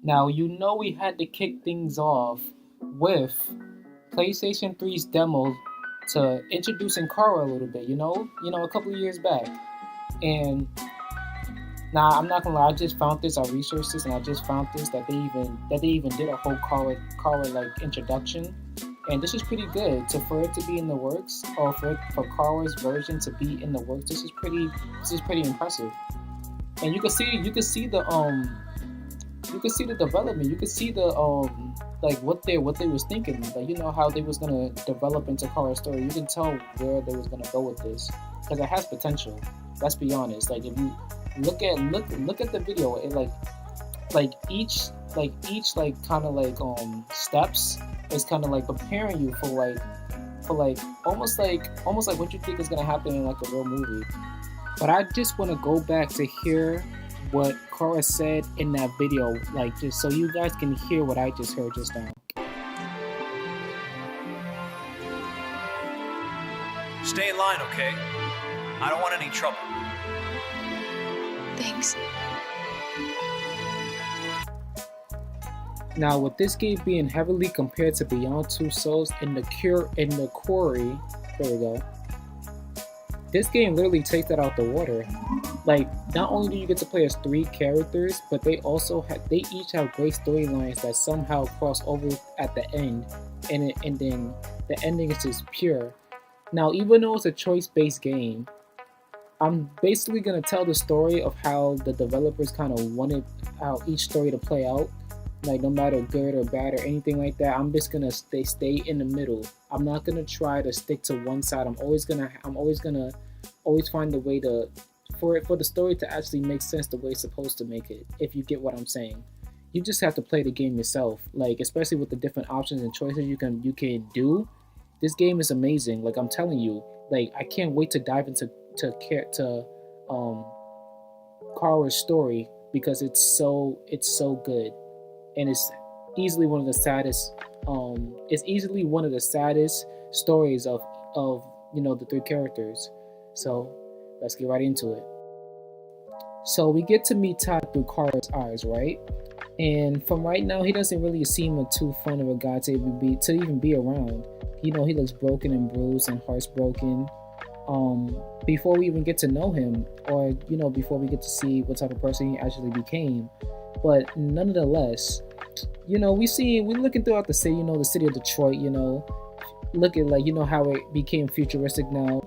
Now, we had to kick things off with PlayStation 3's demo to introducing Kara a little bit, a couple of years back. And now I'm not gonna lie, I just found this, I researched this and I just found this that they even did a whole Kara like introduction. And this is pretty good. To for it to be in the works, or for Kara's version to be in the works, this is pretty impressive. And you could see the development. You could see the like what they was thinking. Like how they was gonna develop into Kara's story. You can tell where they was gonna go with this because it has potential. Let's be honest. Like if you look at the video, it like each like kind of like steps is kind of like preparing you for like almost like what you think is gonna happen in like a real movie. But I just want to go back to hear what Cora said in that video, like just so you guys can hear what I just heard just now. Stay in line, okay? I don't want any trouble. Thanks. Now, with this game being heavily compared to Beyond Two Souls and the Quarry, there we go. This game literally takes that out the water. Like, not only do you get to play as 3 characters, but they each have great storylines that somehow cross over at the end, and then the ending is just pure. Now, even though it's a choice-based game, I'm basically gonna tell the story of how the developers kind of wanted how each story to play out. Like no matter good or bad or anything like that, I'm just gonna stay in the middle. I'm not gonna try to stick to one side. I'm always gonna always find a way to for the story to actually make sense the way it's supposed to make it. If you get what I'm saying, you just have to play the game yourself. Like especially with the different options and choices you can do. This game is amazing. Like I'm telling you, like I can't wait to dive into um Kara's story because it's so good, and it's easily one of the saddest stories of the 3 characters. So let's get right into it. So we get to meet Todd through Kara's eyes, right? And from right now, he doesn't really seem like too fun of a guy to even be around. He looks broken and bruised and heart's broken. Before we even get to know him, or before we get to see what type of person he actually became. But nonetheless, we looking throughout the city, the city of Detroit, looking like how it became futuristic now.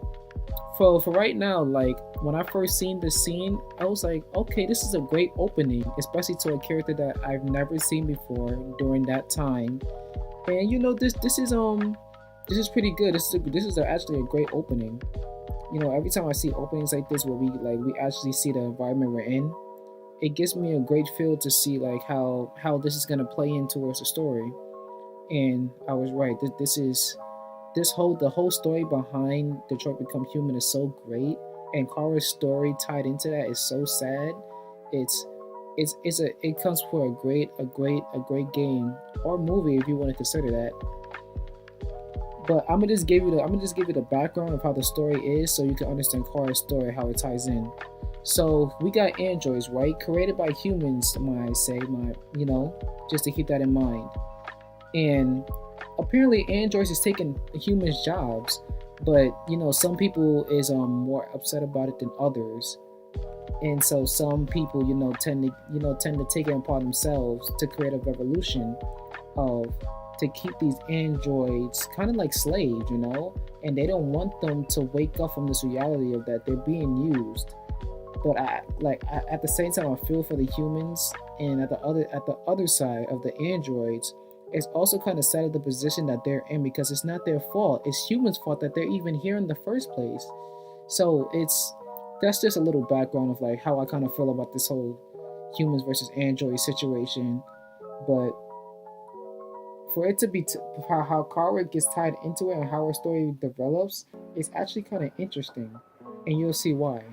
For right now, like when I first seen this scene, I was like, okay, this is a great opening, especially to a character that I've never seen before during that time. And this is pretty good. This is actually a great opening. Every time I see openings like this where we actually see the environment we're in, it gives me a great feel to see like how this is gonna play in towards the story. And I was right. The whole story behind Detroit Become Human is so great, and Kara's story tied into that is so sad. It comes for a great game or movie if you want to consider that. But I'm gonna just give you the background of how the story is, so you can understand Kara's story, how it ties in. So we got androids, right? Created by humans, might I say, just to keep that in mind. And apparently, androids is taking humans' jobs, but some people is more upset about it than others. And so some people, tend to take it upon themselves to create a revolution of to keep these androids kind of like slaves, and they don't want them to wake up from this reality of that they're being used. But at the same time, I feel for the humans, and at the other side of the androids, it's also kind of sad at the position that they're in because it's not their fault. It's humans' fault that they're even here in the first place. So that's just a little background of like how I kind of feel about this whole humans versus android situation. But for it to be how Kara gets tied into it and how her story develops, it's actually kind of interesting, and you'll see why.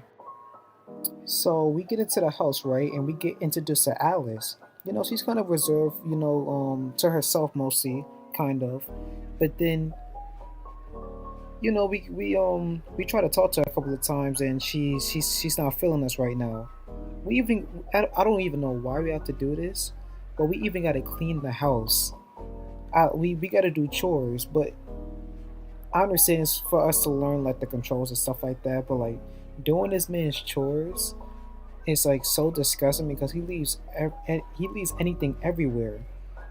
So we get into the house, right, and we get introduced to Alice. She's kind of reserved, to herself mostly, kind of. But then, we try to talk to her a couple of times, and she's not feeling us right now. I don't even know why we have to do this, but we even gotta clean the house. We gotta do chores, but I understand it's for us to learn like the controls and stuff like that. But like doing this man's chores is like so disgusting because he leaves anything everywhere,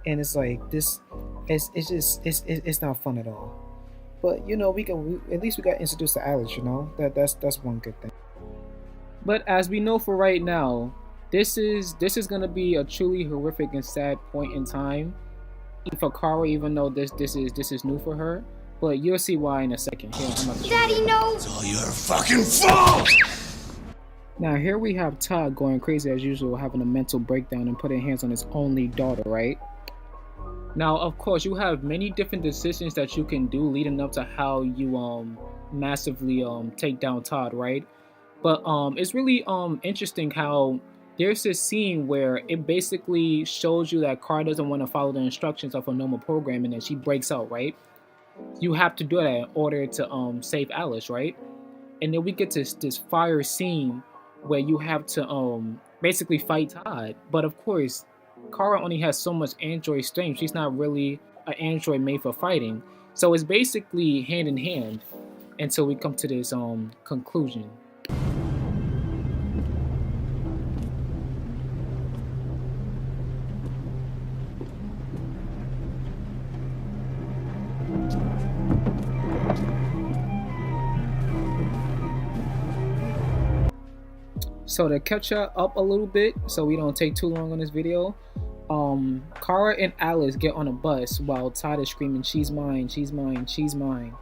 and it's like this. It's just it's not fun at all. But at least we got introduced to Alex. That's one good thing. But as we know for right now, this is gonna be a truly horrific and sad point in time for Kara, even though this is new for her. But you'll see why in a second. Here, Daddy, no! It's all your fucking fault! Now here we have Todd going crazy as usual, having a mental breakdown and putting hands on his only daughter, right? Now, of course, you have many different decisions that you can do leading up to how you massively take down Todd, right? But it's really interesting how there's this scene where it basically shows you that Kara doesn't want to follow the instructions of a normal program, and then she breaks out, right? You have to do that in order to save Alice, right? And then we get to this fire scene where you have to basically fight Todd. But of course, Kara only has so much android strength. She's not really an android made for fighting. So it's basically hand in hand until we come to this conclusion. So to catch up a little bit, so we don't take too long on this video, Kara and Alice get on a bus while Todd is screaming, "She's mine, she's mine, she's mine."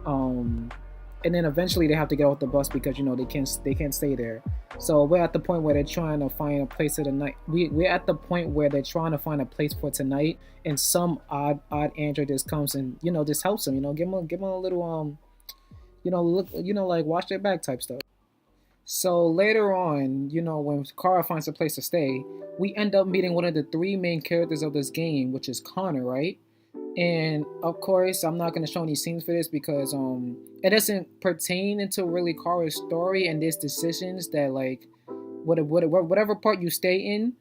And then eventually they have to get off the bus because they can't stay there. So we're at the point where they're trying to find a place for the night. We're at the point where they're trying to find a place for tonight, and some odd android just comes and just helps them. Give them a little like watch their back type stuff. So later on, when Kara finds a place to stay, we end up meeting one of the three main characters of this game, which is Connor, right? And of course, I'm not going to show any scenes for this because it doesn't pertain into really Kara's story, and there's decisions that like whatever part you stay in,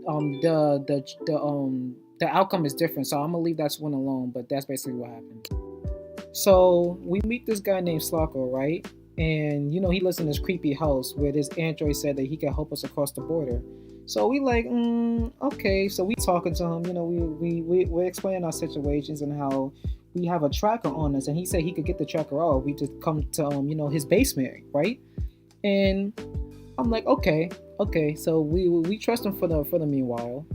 the outcome is different. So I'm gonna leave that one alone. But that's basically what happened. So we meet this guy named Slocko, right? And he lives in this creepy house where this android said that he can help us across the border. So we like, okay. So we talking to him, we're explaining our situations and how we have a tracker on us, and he said he could get the tracker off. We just come to his basement, right? And I'm like, okay. So we trust him for the meanwhile.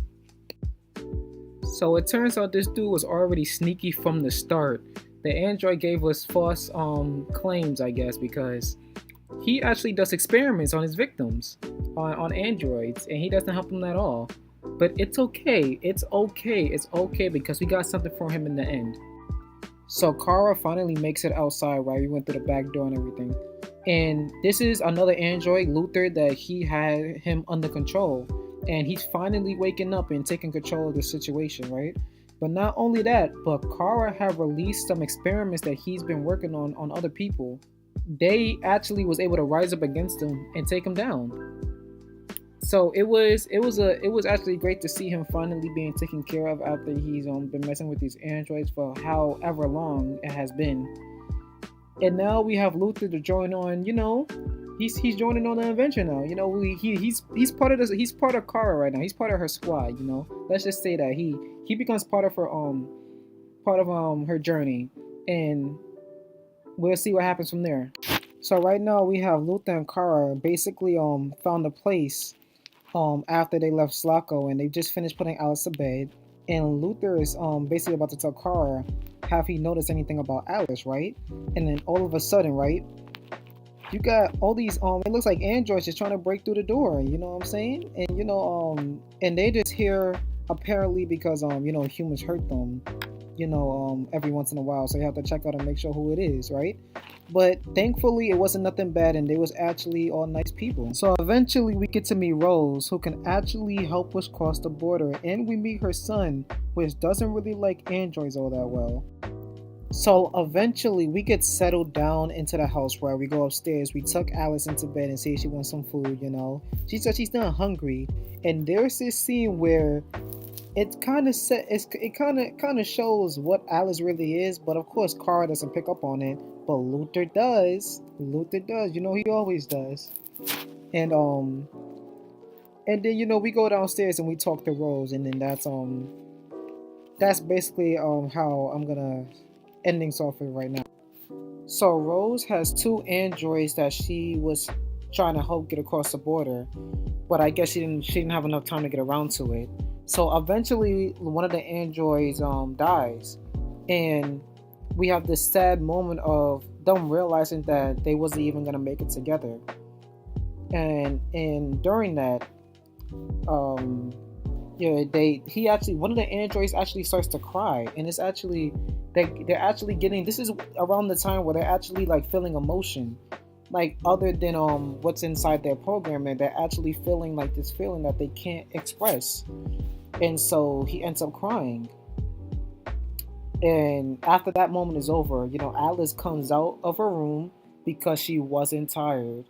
So it turns out this dude was already sneaky from the start. The android gave us false claims, I guess, because he actually does experiments on his victims, on androids, and he doesn't help them at all. But it's okay. It's okay because we got something for him in the end. So Kara finally makes it outside, right? We went through the back door and everything. And this is another android, Luther, that he had him under control. And he's finally waking up and taking control of the situation, right? But not only that, but Kara have released some experiments that he's been working on other people. They actually was able to rise up against him and take him down. So it was actually great to see him finally being taken care of after he's been messing with these androids for however long it has been. And now we have Luther to join on. He's joining on the adventure now. He's part of this. He's part of Kara right now. He's part of her squad. Let's just say that he becomes part of her her journey, and we'll see what happens from there. So right now we have Luther and Kara basically found a place after they left Slocko, and they just finished putting Alice to bed. And Luther is basically about to tell Kara, have he noticed anything about Alice, right? And then all of a sudden, right, you got all these it looks like androids just trying to break through the door, you know what I'm saying? And and they just here apparently because humans hurt them, every once in a while, so you have to check out and make sure who it is, right? But thankfully it wasn't nothing bad, and they was actually all nice people. So eventually we get to meet Rose, who can actually help us cross the border, and we meet her son, which doesn't really like androids all that well. So eventually we get settled down into the house, where we go upstairs, we tuck Alice into bed and see if she wants some food. She said she's not hungry, and there's this scene where it kind of shows what Alice really is, but of course Kara doesn't pick up on it, but Luther does. Luther does. You know, he always does. And and then we go downstairs and we talk to Rose, and then that's basically how I'm gonna ending off it right now. So Rose has two androids that she was trying to help get across the border, but I guess she didn't have enough time to get around to it. So eventually, one of the androids dies, and we have this sad moment of them realizing that they wasn't even gonna make it together. And during that, one of the androids actually starts to cry, and it's actually they're actually getting, this is around the time where they're actually like feeling emotion, like other than what's inside their program, and they're actually feeling like this feeling that they can't express. And so he ends up crying. And after that moment is over, Alice comes out of her room because she wasn't tired.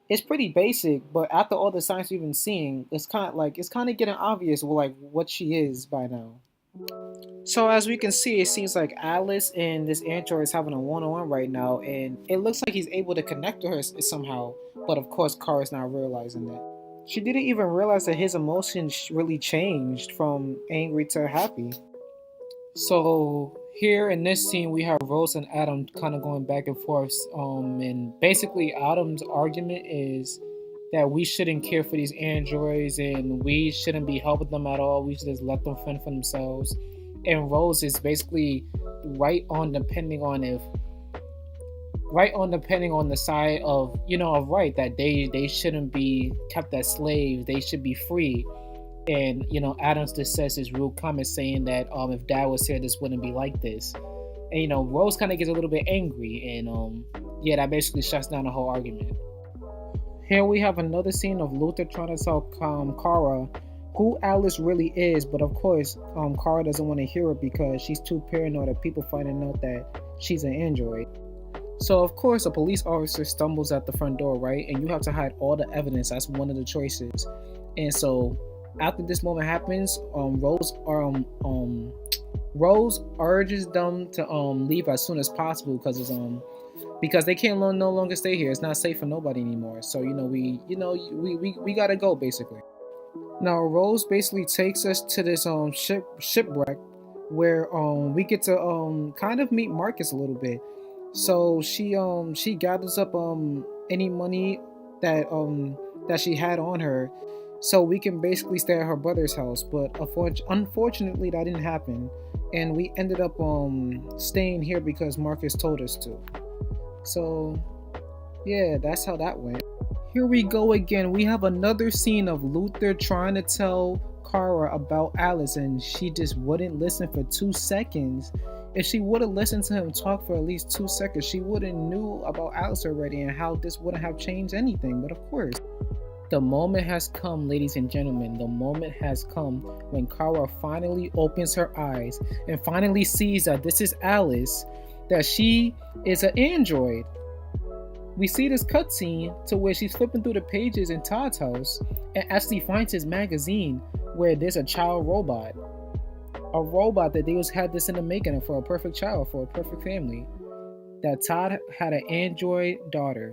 It's pretty basic, but after all the signs we've been seeing, it's kind of getting obvious what she is by now. So as we can see, it seems like Alice and this android is having a one-on-one right now, and it looks like he's able to connect to her somehow. But of course, Kara's not realizing that. She didn't even realize that his emotions really changed from angry to happy. So here in this scene, we have Rose and Adam kind of going back and forth. And basically, Adam's argument is that we shouldn't care for these androids and we shouldn't be helping them at all. We should just let them fend for themselves. And Rose is basically right on depending on the side of of right, that they shouldn't be kept as slaves. They should be free. And Adams just says his real comment saying that if Dad was here, this wouldn't be like this. And Rose kind of gets a little bit angry, and that basically shuts down the whole argument. Here we have another scene of Luther trying to tell Kara who Alice really is, but of course Kara doesn't want to hear it because she's too paranoid of people finding out that she's an android. So of course a police officer stumbles at the front door, right? And you have to hide all the evidence. That's one of the choices. And so after this moment happens, Rose urges them to leave as soon as possible because they can't no longer stay here. It's not safe for nobody anymore. So we gotta go basically. Now Rose basically takes us to this shipwreck where we get to kind of meet Marcus a little bit. So she gathers up any money that she had on her, so we can basically stay at her brother's house. But unfortunately that didn't happen, and we ended up staying here because Marcus told us to. So yeah, that's how that went. Here we go again. We have another scene of Luther trying to tell Kara about Alice, and she just wouldn't listen for 2 seconds. If she would have listened to him talk for at least 2 seconds, she would have knew about Alice already and how this wouldn't have changed anything. But of course, the moment has come, ladies and gentlemen. The moment has come when Kara finally opens her eyes and finally sees that this is Alice, that she is an android. We see this cutscene to where she's flipping through the pages in Todd's house and actually finds his magazine where there's a child robot. A robot that they had this in the making for a perfect child, for a perfect family. That Todd had an android daughter.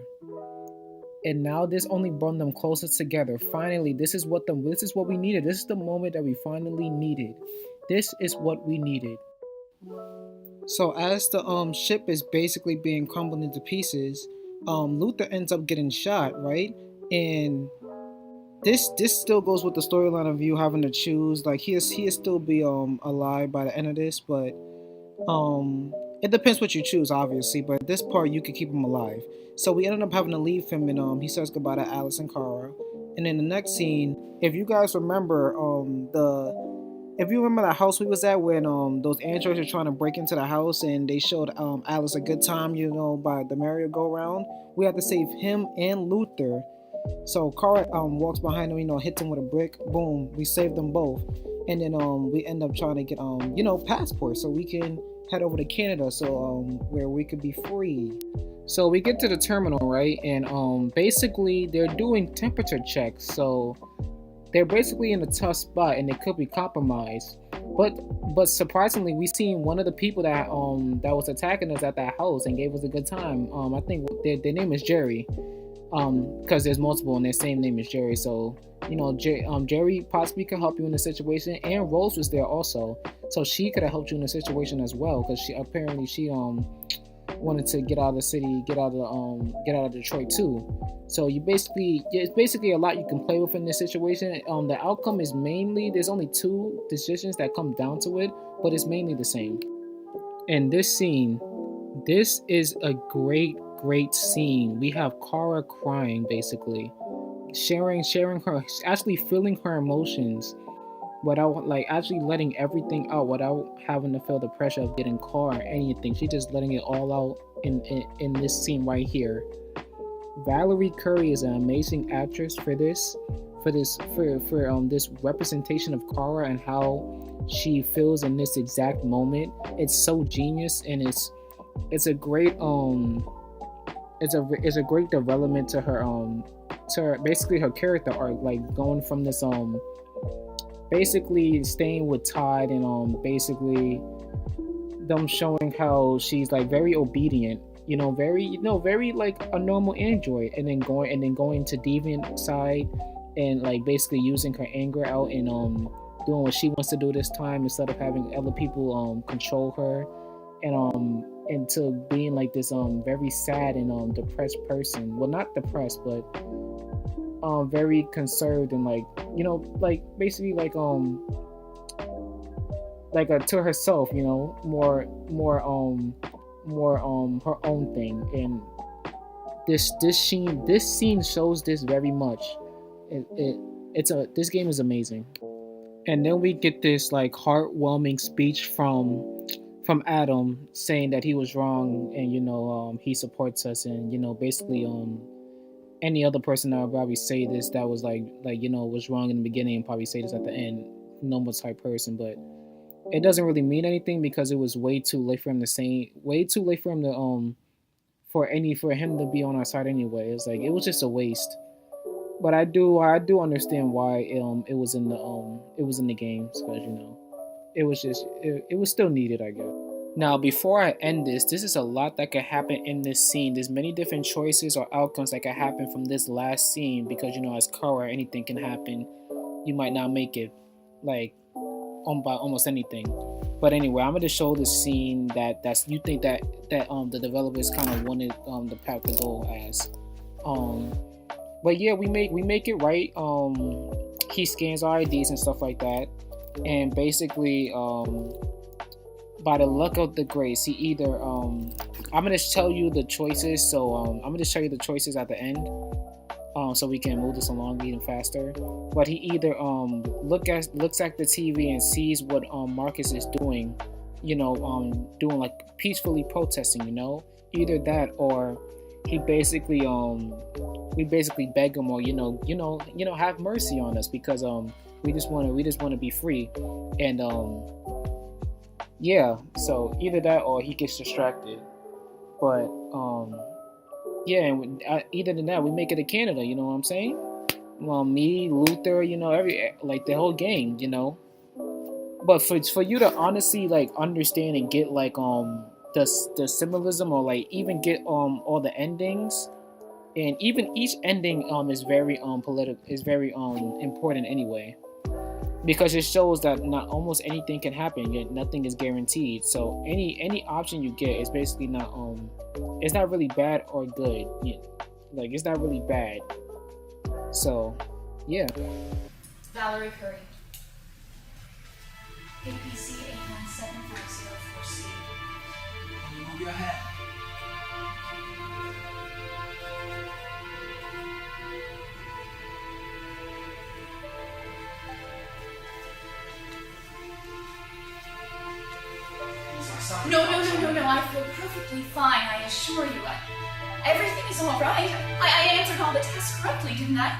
And now this only brought them closer together. Finally, this is what we needed. This is the moment that we finally needed. This is what we needed. So as the ship is basically being crumbled into pieces, Luther ends up getting shot, right? And this still goes with the storyline of you having to choose. Like he'll still be alive by the end of this, but it depends what you choose, obviously. But this part you could keep him alive. So we ended up having to leave him, and he says goodbye to Alice and Kara. And in the next scene, if you guys remember, if you remember the house we was at when those androids were trying to break into the house and they showed Alice a good time, by the merry-go-round, we had to save him and Luther. So Kara walks behind him, hits him with a brick, boom, we saved them both. And then we end up trying to get passports so we can head over to Canada, so where we could be free. So we get to the terminal, right? And basically they're doing temperature checks. So they're basically in a tough spot and they could be compromised. But surprisingly, we seen one of the people that was attacking us at that house and gave us a good time. I think their name is Jerry. Because there's multiple and their same name is Jerry. So Jerry possibly could help you in the situation, and Rose was there also, so she could have helped you in the situation as well. Because she wanted to get out of the city, get out of Detroit too. So it's basically a lot you can play with in this situation. The outcome is mainly, there's only 2 decisions that come down to it, but it's mainly the same. And this scene, this is a great scene. We have Kara crying, basically, sharing her, actually feeling her emotions without actually letting everything out without having to feel the pressure of getting caught or anything. She's just letting it all out in this scene right here. Valerie Curry is an amazing actress for this representation of Kara and how she feels in this exact moment. It's so genius, and it's a great it's a great development to her basically her character arc, going from this basically staying with Todd and basically them showing how she's very obedient, very like a normal android, and then going to deviant side and basically using her anger out and doing what she wants to do this time instead of having other people control her, and into being this very sad and depressed person. Well, not depressed, but very conserved and basically to herself, more her own thing. And this scene shows this very much. This game is amazing. And then we get this heartwarming speech from Adam, saying that he was wrong and he supports us, and basically any other person that would probably say this that was was wrong in the beginning and probably say this at the end, normal type person. But it doesn't really mean anything because it was way too late for him to for him to be on our side anyway. It's it was just a waste. But I do understand why it was in the games, because it was still needed, I guess. Now, before I end this is a lot that could happen in this scene. There's many different choices or outcomes that could happen from this last scene, because as Kara, anything can happen. You might not make it by almost anything. But anyway, I'm going to show the scene that's you think that the developers kind of wanted the path to go as. But yeah, we make it right. He scans our IDs and stuff like that, and basically by the luck of the grace, he either I'm gonna tell you the choices. So I'm gonna show you the choices at the end, so we can move this along even faster. But he either looks at the TV and sees what Marcus is doing, doing peacefully protesting, either that, or he basically we basically beg him, or have mercy on us, because we just want to be free. And yeah, so either that or he gets distracted. But yeah, and either than that, we make it to Canada, you know what I'm saying? Well, me, Luther, every the whole gang, But for you to honestly understand and get the symbolism, or even get all the endings, and even each ending is very political, is very important anyway, because it shows that not almost anything can happen, yet nothing is guaranteed. So any option you get is basically not it's not really bad or good. It's not really bad. So yeah. Valerie Curry. APC 89750 4C. Move your head. No, I feel perfectly fine, I assure you. Everything is all right. I answered all the tests correctly, didn't I?